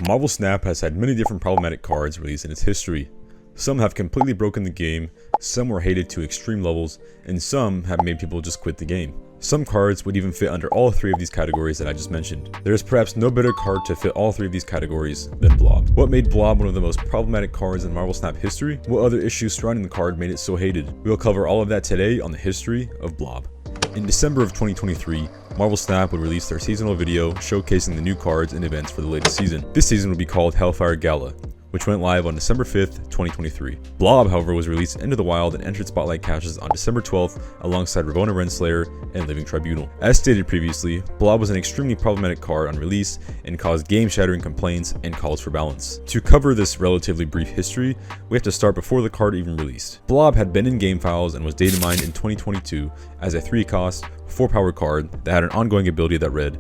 Marvel Snap has had many different problematic cards released in its history. Some have completely broken the game, some were hated to extreme levels, and some have made people just quit the game. Some cards would even fit under all three of these categories that I just mentioned. There is perhaps no better card to fit all three of these categories than Blob. What made Blob one of the most problematic cards in Marvel Snap history? What other issues surrounding the card made it so hated? We'll cover all of that today on the history of Blob. In December of 2023, Marvel Snap would release their seasonal video showcasing the new cards and events for the latest season. This season would be called Hellfire Gala, which went live on December 5th, 2023. Blob, however, was released into the wild and entered Spotlight caches on December 12th alongside Ravonna Renslayer and Living Tribunal. As stated previously, Blob was an extremely problematic card on release and caused game-shattering complaints and calls for balance. To cover this relatively brief history, we have to start before the card even released. Blob had been in game files and was data mined in 2022 as a 3-cost, 4-power card that had an ongoing ability that read,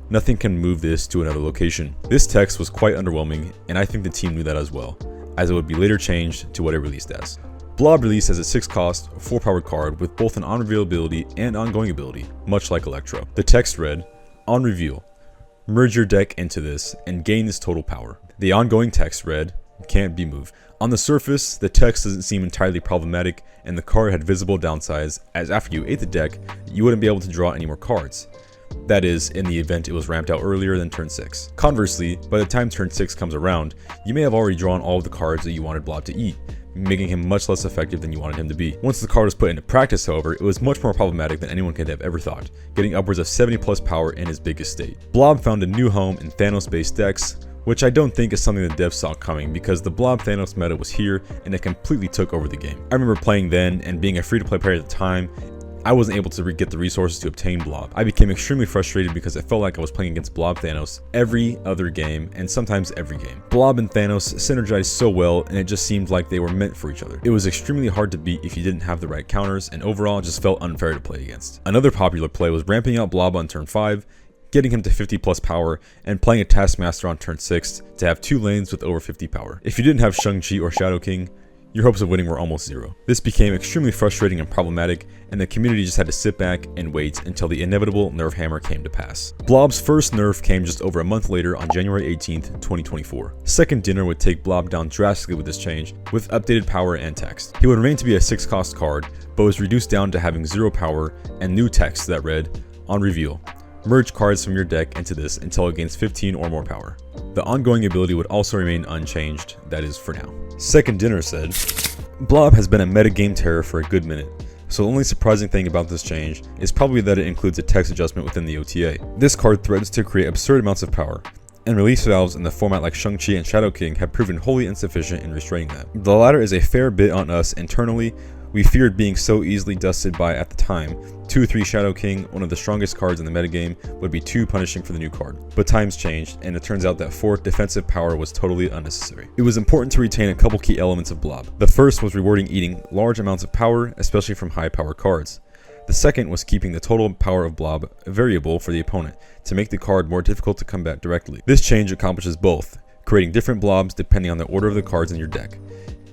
"Nothing can move this to another location." This text was quite underwhelming, and I think the team knew that as well, as it would be later changed to what it released as. Blob released as a 6-cost, 4-power card with both an on-reveal ability and ongoing ability, much like Electro. The text read, "On reveal, merge your deck into this and gain this total power." The ongoing text read, "Can't be moved." On the surface, the text doesn't seem entirely problematic, and the card had visible downsides, as after you ate the deck, you wouldn't be able to draw any more cards. That is, in the event it was ramped out earlier than turn 6. Conversely, by the time turn 6 comes around, you may have already drawn all of the cards that you wanted Blob to eat, making him much less effective than you wanted him to be. Once the card was put into practice, however, it was much more problematic than anyone could have ever thought, getting upwards of 70 plus power in his biggest state. Blob found a new home in Thanos-based decks, which I don't think is something the devs saw coming, because the Blob Thanos meta was here and it completely took over the game. I remember playing then, and being a free-to-play player at the time, I wasn't able to get the resources to obtain Blob. I became extremely frustrated because it felt like I was playing against Blob Thanos every other game, and sometimes every game. Blob and Thanos synergized so well, and it just seemed like they were meant for each other. It was extremely hard to beat if you didn't have the right counters, and overall it just felt unfair to play against. Another popular play was ramping out Blob on turn 5, getting him to 50 plus power, and playing a Taskmaster on turn 6 to have 2 lanes with over 50 power. If you didn't have Shang-Chi or Shadow King, your hopes of winning were almost zero. This became extremely frustrating and problematic, and the community just had to sit back and wait until the inevitable nerf hammer came to pass. Blob's first nerf came just over a month later on January 18th, 2024. Second Dinner would take Blob down drastically with this change, with updated power and text. He would remain to be a 6-cost card, but was reduced down to having 0 power and new text that read, "On reveal, merge cards from your deck into this until it gains 15 or more power." The ongoing ability would also remain unchanged, that is for now. Second Dinner said, "Blob has been a metagame terror for a good minute, so the only surprising thing about this change is probably that it includes a text adjustment within the OTA. This card threatens to create absurd amounts of power, and release valves in the format like Shang-Chi and Shadow King have proven wholly insufficient in restraining that. The latter is a fair bit on us internally. We feared being so easily dusted by, at the time, 2/3 Shadow King, one of the strongest cards in the metagame, would be too punishing for the new card. But times changed, and it turns out that 4 defensive power was totally unnecessary. It was important to retain a couple key elements of Blob. The first was rewarding eating large amounts of power, especially from high power cards. The second was keeping the total power of Blob variable for the opponent, to make the card more difficult to combat directly. This change accomplishes both, creating different Blobs depending on the order of the cards in your deck.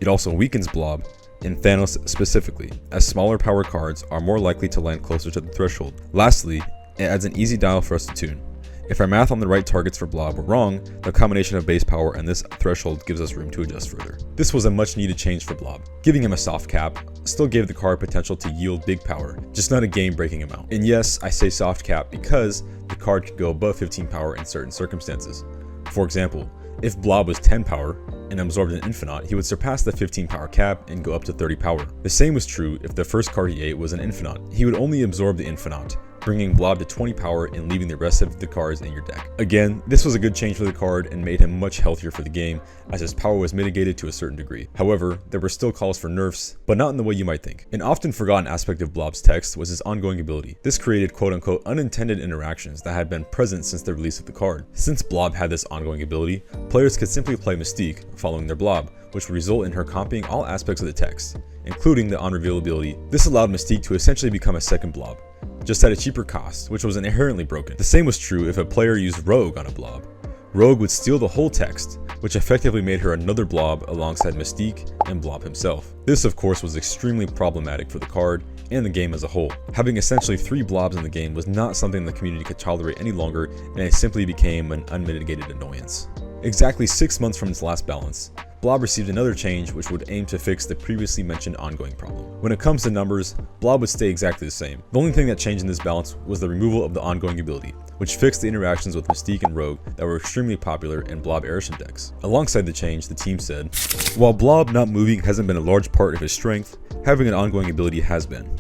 It also weakens Blob, in Thanos specifically, as smaller power cards are more likely to land closer to the threshold. Lastly, it adds an easy dial for us to tune. If our math on the right targets for Blob were wrong, the combination of base power and this threshold gives us room to adjust further. This was a much needed change for Blob. Giving him a soft cap still gave the card potential to yield big power, just not a game breaking amount. And yes, I say soft cap because the card could go above 15 power in certain circumstances. For example, if Blob was 10 power and absorbed an Infinite, he would surpass the 15 power cap and go up to 30 power. The same was true if the first card he ate was an Infinite. He would only absorb the Infinite, bringing Blob to 20 power and leaving the rest of the cards in your deck. Again, this was a good change for the card and made him much healthier for the game, as his power was mitigated to a certain degree. However, there were still calls for nerfs, but not in the way you might think. An often forgotten aspect of Blob's text was his ongoing ability. This created quote-unquote unintended interactions that had been present since the release of the card. Since Blob had this ongoing ability, players could simply play Mystique following their Blob, which would result in her copying all aspects of the text, including the on-reveal ability. This allowed Mystique to essentially become a second Blob, just at a cheaper cost, which was inherently broken. The same was true if a player used Rogue on a Blob. Rogue would steal the whole text, which effectively made her another Blob alongside Mystique and Blob himself. This of course was extremely problematic for the card and the game as a whole. Having essentially 3 Blobs in the game was not something the community could tolerate any longer, and it simply became an unmitigated annoyance. Exactly 6 months from its last balance, Blob received another change which would aim to fix the previously mentioned ongoing problem. When it comes to numbers, Blob would stay exactly the same. The only thing that changed in this balance was the removal of the ongoing ability, which fixed the interactions with Mystique and Rogue that were extremely popular in Blob Airship decks. Alongside the change, the team said, while Blob not moving hasn't been a large part of his strength, having an ongoing ability has been.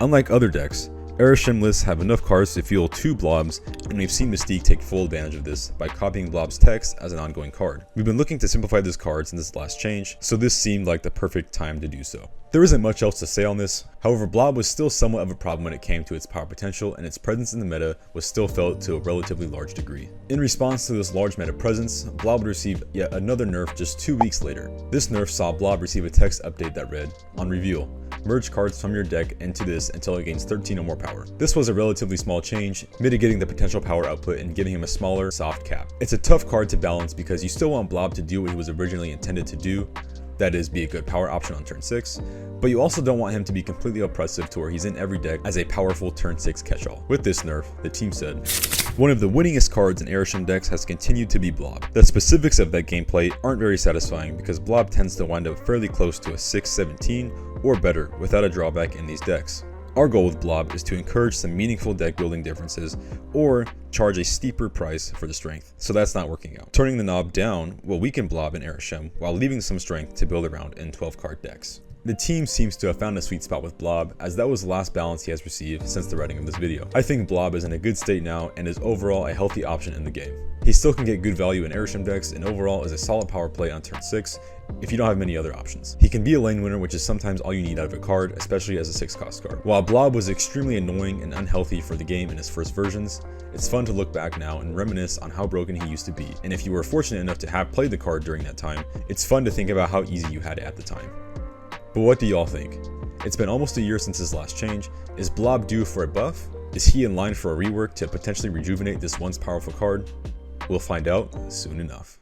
Unlike other decks, Airship lists have enough cards to fuel 2 Blobs, and we've seen Mystique take full advantage of this by copying Blob's text as an ongoing card. We've been looking to simplify this card since this last change, so this seemed like the perfect time to do so. There isn't much else to say on this, however Blob was still somewhat of a problem when it came to its power potential, and its presence in the meta was still felt to a relatively large degree. In response to this large meta presence, Blob would receive yet another nerf just 2 weeks later. This nerf saw Blob receive a text update that read, on reveal, merge cards from your deck into this until it gains 13 or more power. This was a relatively small change, mitigating the potential power output and giving him a smaller, soft cap. It's a tough card to balance because you still want Blob to do what he was originally intended to do, that is, be a good power option on turn 6, but you also don't want him to be completely oppressive to where he's in every deck as a powerful turn 6 catch-all. With this nerf, the team said, one of the winningest cards in Airship decks has continued to be Blob. The specifics of that gameplay aren't very satisfying because Blob tends to wind up fairly close to a 6-17 or better without a drawback in these decks. Our goal with Blob is to encourage some meaningful deck building differences or charge a steeper price for the strength, so that's not working out. Turning the knob down will weaken Blob and Airship while leaving some strength to build around in 12 card decks. The team seems to have found a sweet spot with Blob, as that was the last balance he has received since the writing of this video. I think Blob is in a good state now and is overall a healthy option in the game. He still can get good value in Airship decks and overall is a solid power play on turn 6 if you don't have many other options. He can be a lane winner, which is sometimes all you need out of a card, especially as a 6 cost card. While Blob was extremely annoying and unhealthy for the game in his first versions, it's fun to look back now and reminisce on how broken he used to be, and if you were fortunate enough to have played the card during that time, it's fun to think about how easy you had it at the time. But what do y'all think? It's been almost a year since his last change. Is Blob due for a buff? Is he in line for a rework to potentially rejuvenate this once powerful card? We'll find out soon enough.